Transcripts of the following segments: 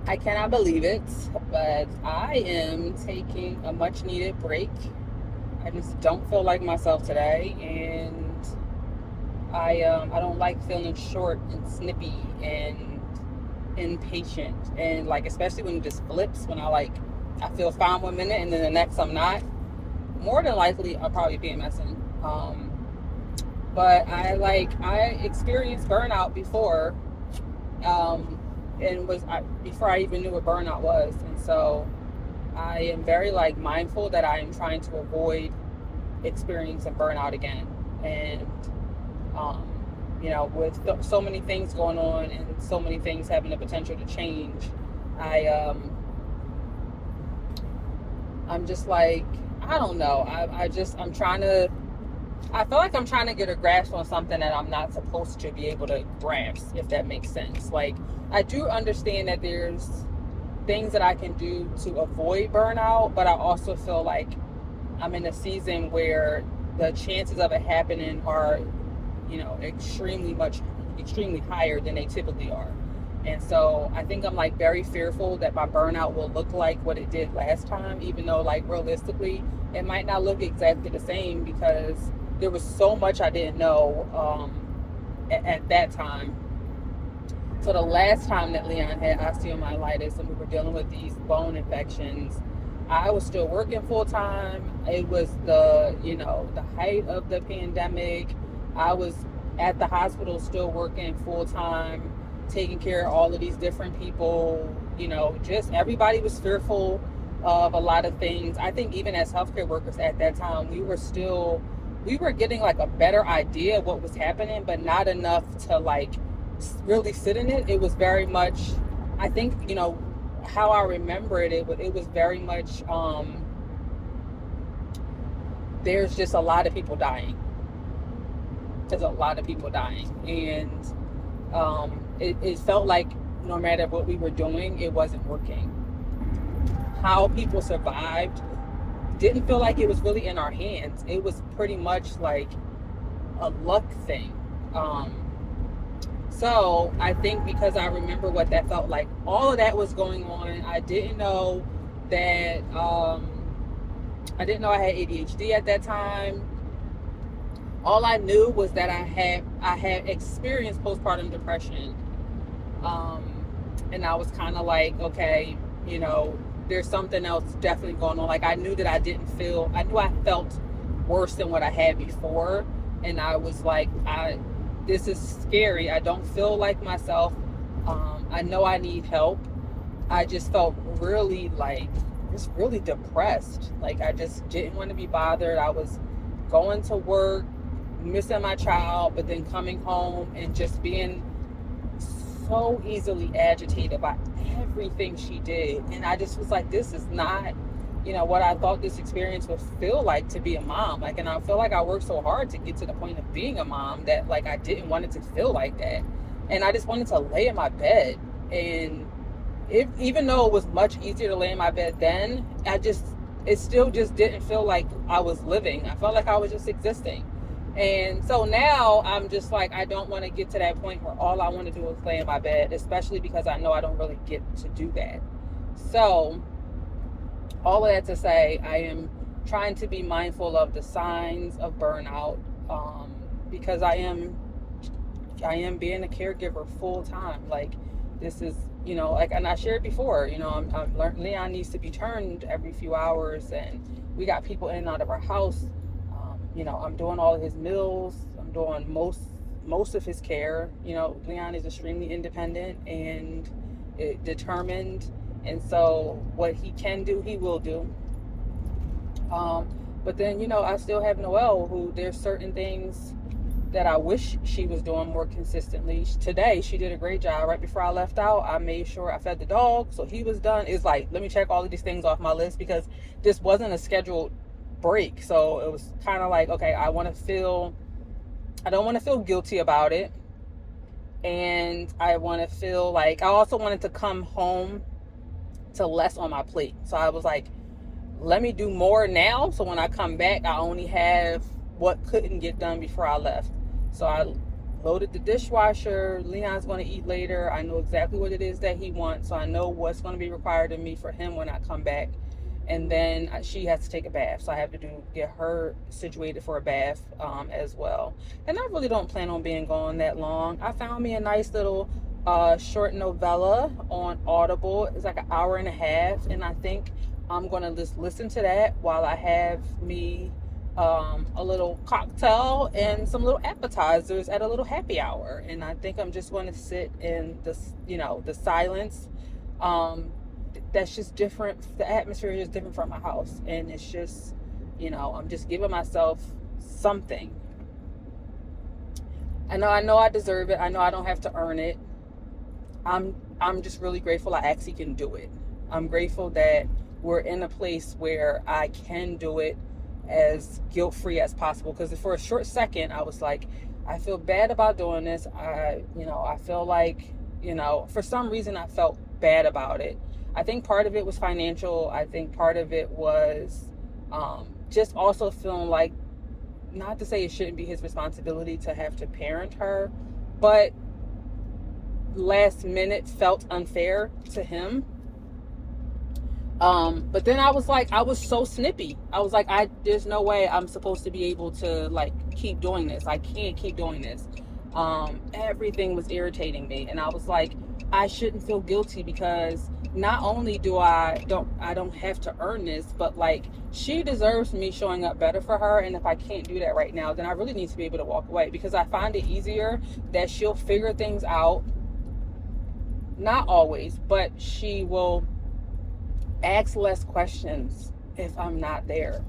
I cannot believe it, but I am taking a much needed break. I just don't feel like myself today, and I don't like feeling short and snippy and impatient, and like especially when it just flips. When I feel fine 1 minute and then the next I'm not. More than likely, I'll probably be messing. But I experienced burnout before, um, and before I even knew what burnout was, and so I am very like mindful that I am trying to avoid experiencing burnout again. And um, with so many things going on and so many things having the potential to change, I I'm just like I don't know. I'm trying to. I feel like I'm trying to get a grasp on something that I'm not supposed to be able to grasp, if that makes sense. Like, I do understand that there's things that I can do to avoid burnout, but I also feel like I'm in a season where the chances of it happening are, extremely higher than they typically are. And so I think I'm like very fearful that my burnout will look like what it did last time, even though like realistically it might not look exactly the same because there was so much I didn't know at that time. So the last time that Leon had osteomyelitis and we were dealing with these bone infections, I was still working full time. It was the height of the pandemic. I was at the hospital still working full time, taking care of all of these different people. Just everybody was fearful of a lot of things. I think even as healthcare workers at that time, we were getting like a better idea of what was happening, but not enough to like really sit in it. It was very much, I think, how I remember it was very much, there's just a lot of people dying. There's a lot of people dying. And it felt like no matter what we were doing, it wasn't working. How people survived didn't feel like it was really in our hands. It was pretty much like a luck thing. So I think because I remember what that felt like, all of that was going on. I didn't know that I had ADHD at that time. All I knew was that I had experienced postpartum depression, and I was kind of like, okay, there's something else definitely going on. Like I knew that I knew I felt worse than what I had before, and I was like, this is scary. I don't feel like myself. I know I need help. I just felt really just really depressed. Like I just didn't want to be bothered. I was going to work, missing my child, but then coming home and just being so easily agitated by everything she did. And I just was like, this is not, what I thought this experience would feel like to be a mom. Like, and I feel like I worked so hard to get to the point of being a mom that like I didn't want it to feel like that. And I just wanted to lay in my bed. And even though it was much easier to lay in my bed then, it still just didn't feel like I was living. I felt like I was just existing. And so now I'm just like, I don't want to get to that point where all I want to do is lay in my bed, especially because I know I don't really get to do that. So all of that to say, I am trying to be mindful of the signs of burnout, because I am being a caregiver full time. Like this is, like, and I shared before, I'm learning Leon needs to be turned every few hours, and we got people in and out of our house. I'm doing all of his meals. I'm doing most of his care. Leon is extremely independent and determined, and so what he can do, he will do. But then, I still have Noelle, who there's certain things that I wish she was doing more consistently. Today, she did a great job. Right before I left out, I made sure I fed the dog, so he was done. It's like, let me check all of these things off my list because this wasn't a scheduled break. So it was kind of like, okay, I don't want to feel guilty about it. And I want to feel like, I also wanted to come home to less on my plate. So I was like, let me do more now. So when I come back, I only have what couldn't get done before I left. So I loaded the dishwasher. Leon's going to eat later. I know exactly what it is that he wants, so I know what's going to be required of me for him when I come back. And then she has to take a bath, so I have to get her situated for a bath as well. And I really don't plan on being gone that long. I found me a nice little short novella on Audible. It's like an hour and a half, and I think I'm going to just listen to that while I have me a little cocktail and some little appetizers at a little happy hour. And I think I'm just going to sit in this, the silence. That's just different. The atmosphere is just different from my house, and it's just, I'm just giving myself something. I know I deserve it. I know I don't have to earn it. I'm just really grateful I actually can do it. I'm grateful that we're in a place where I can do it as guilt-free as possible, because for a short second I was like, I feel bad about doing this. I feel like, for some reason I felt bad about it. I think part of it was financial. I think part of it was just also feeling like, not to say it shouldn't be his responsibility to have to parent her, but last minute felt unfair to him. But then I was like, I was so snippy. I was like, there's no way I'm supposed to be able to keep doing this. I can't keep doing this. Everything was irritating me. And I was like, I shouldn't feel guilty, because not only do I don't have to earn this, but she deserves me showing up better for her. And if I can't do that right now, then I really need to be able to walk away, because I find it easier that she'll figure things out. Not always, but she will ask less questions if I'm not there.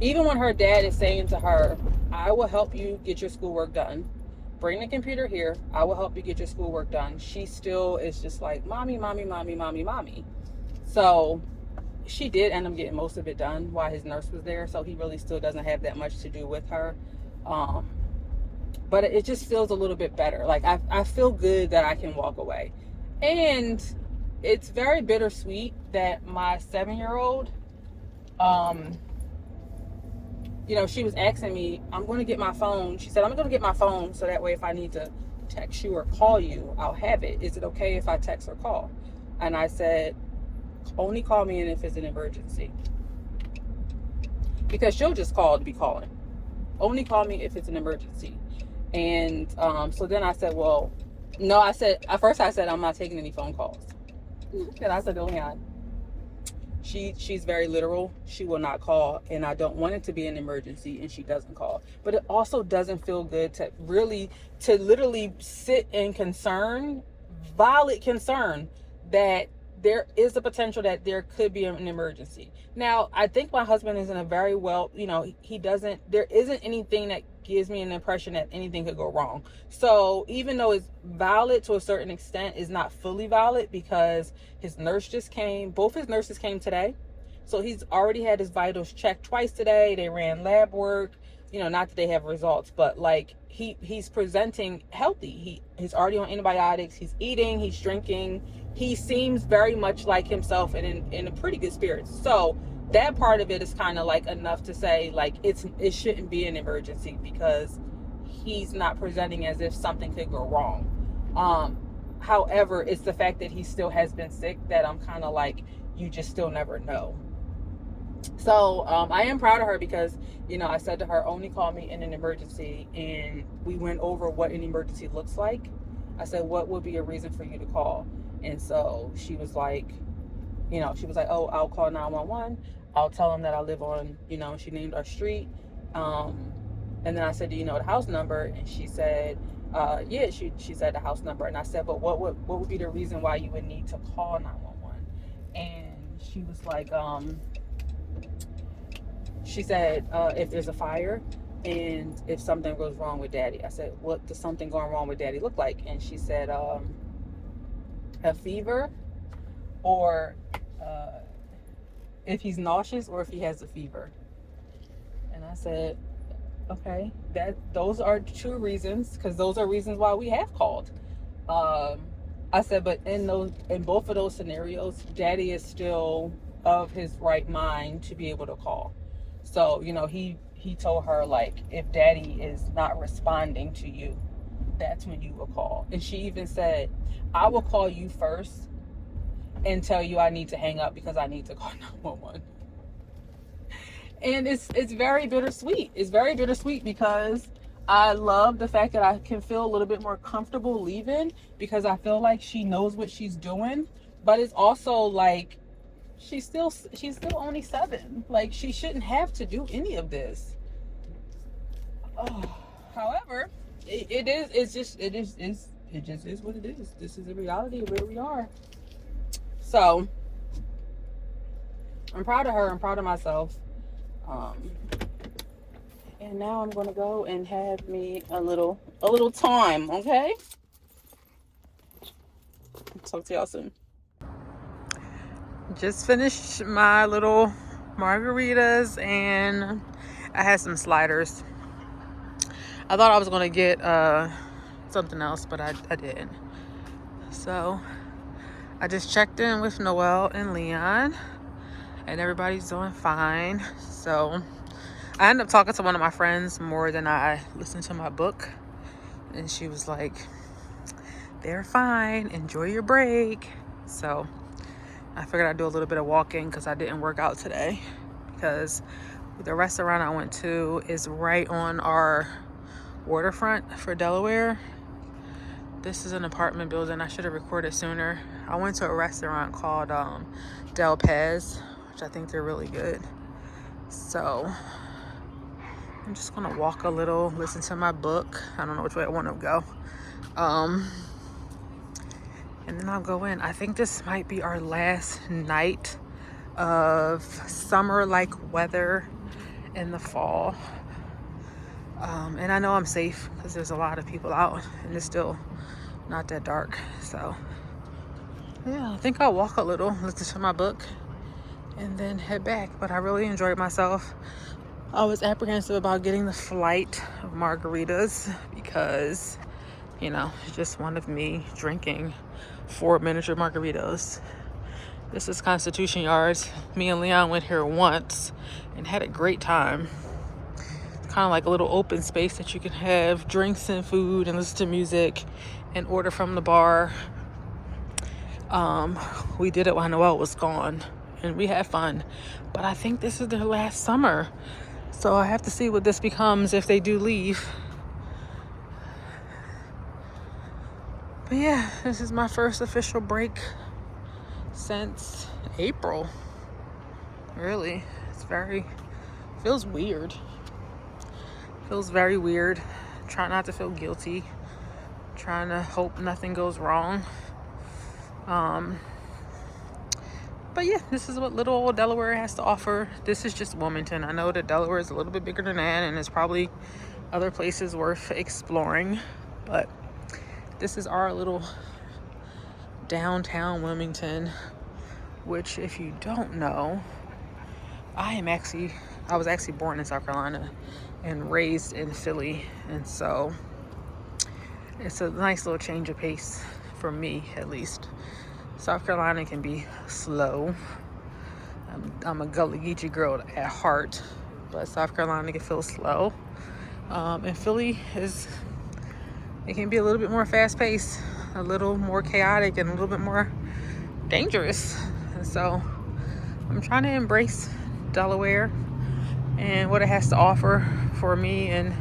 Even when her dad is saying to her, I will help you get your schoolwork done. Bring the computer here. I will help you get your schoolwork done. She still is just like, mommy, mommy, mommy, mommy, mommy. So she did end up getting most of it done while his nurse was there. So he really still doesn't have that much to do with her. But it just feels a little bit better. I feel good that I can walk away. And it's very bittersweet that my 7-year-old, she was asking me, I'm going to get my phone. She said, I'm going to get my phone so that way if I need to text you or call you, I'll have it. Is it okay if I text or call? And I said, only call me if it's an emergency. Because she'll just call to be calling. Only call me if it's an emergency. And so then I said, well, no, at first I said, I'm not taking any phone calls. And I said to Leon, she's very literal. She will not call, and I don't want it to be an emergency, and she doesn't call. But it also doesn't feel good to literally sit in valid concern that there is a potential that there could be an emergency. Now, I think my husband is in a very there isn't anything that gives me an impression that anything could go wrong. So even though it's valid to a certain extent, it's not fully valid, because his nurse just came. Both his nurses came today. So he's already had his vitals checked twice today. They ran lab work. Not that they have results, but he's presenting healthy. He's already on antibiotics. He's eating, he's drinking. He seems very much like himself and in a pretty good spirits. So that part of it is kind of enough to say it shouldn't be an emergency, because he's not presenting as if something could go wrong. However, it's the fact that he still has been sick that I'm kind of you just still never know. So I am proud of her, because I said to her, only call me in an emergency, and we went over what an emergency looks like. I said, what would be a reason for you to call? And so she was like, oh, I'll call 911. I'll tell them that I live on, she named our street. And then I said, do you know the house number? And she said, yeah, she said the house number. And I said, but what would be the reason why you would need to call 911? And she was like, she said, if there's a fire and if something goes wrong with daddy. I said, what does something going wrong with daddy look like? And she said, a fever, or if he's nauseous, or if he has a fever. And I said, okay, those are two reasons, because those are reasons why we have called. I said, but in both of those scenarios, daddy is still of his right mind to be able to call. So, he he told her, like, if daddy is not responding to you, that's when you will call. And she even said, I will call you first and tell you I need to hang up because I need to call 911. And it's very bittersweet. It's very bittersweet because I love the fact that I can feel a little bit more comfortable leaving because I feel like she knows what she's doing. But it's also like she's still only 7. Like, she shouldn't have to do any of this. Oh, however, it just is what it is. This is the reality of where we are. So I'm proud of her. I'm proud of myself. And now I'm gonna go and have me a little time. Okay. Talk to y'all soon. Just finished my little margaritas and I had some sliders. I thought I was gonna get something else, but I didn't. So I just checked in with Noelle and Leon, and everybody's doing fine. So I ended up talking to one of my friends more than I listened to my book, and she was like, they're fine, enjoy your break. So I figured I'd do a little bit of walking because I didn't work out today, because the restaurant I went to is right on our waterfront for Delaware. This is an apartment building. I should have recorded sooner. I went to a restaurant called Del Pez, which I think they're really good. So I'm just gonna walk a little, listen to my book. I don't know which way I want to go. And then I'll go in. I think this might be our last night of summer-like weather in the fall. And I know I'm safe because there's a lot of people out and it's still not that dark. So yeah, I think I'll walk a little, listen to my book, and then head back. But I really enjoyed myself. I was apprehensive about getting the flight of margaritas because, you know, it's just one of me drinking 4 miniature margaritas. This is Constitution Yards. Me and Leon went here once and had a great time. It's kind of like a little open space that you can have drinks and food and listen to music and order from the bar. We did it while Noelle was gone and we had fun. But I think this is their last summer. So I have to see what this becomes if they do leave. But yeah, this is my first official break since April. Really, feels weird. Feels very weird. Try not to feel guilty. Trying to hope nothing goes wrong. But yeah, this is what little old Delaware has to offer. This is just Wilmington. I know that Delaware is a little bit bigger than that, and there's probably other places worth exploring. But this is our little downtown Wilmington, which, if you don't know, I was actually born in South Carolina and raised in Philly. And so it's a nice little change of pace for me, at least. South Carolina can be slow. I'm a Gullah Geechee girl at heart, but South Carolina can feel slow. And Philly it can be a little bit more fast-paced, a little more chaotic, and a little bit more dangerous. And so I'm trying to embrace Delaware and what it has to offer for me and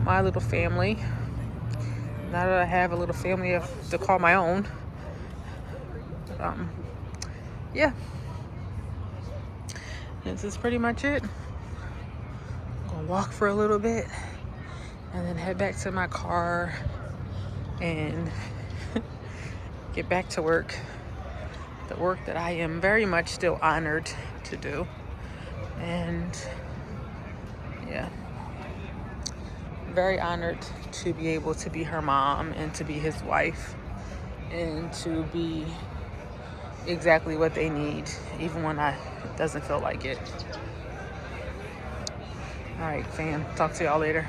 my little family. Now that I have a little family to call my own. Yeah, this is pretty much it. I'm gonna walk for a little bit and then head back to my car and get back to work. The work that I am very much still honored to do. And yeah, very honored to be able to be her mom and to be his wife and to be exactly what they need, even when it doesn't feel like it. All right, fam. Talk to y'all later.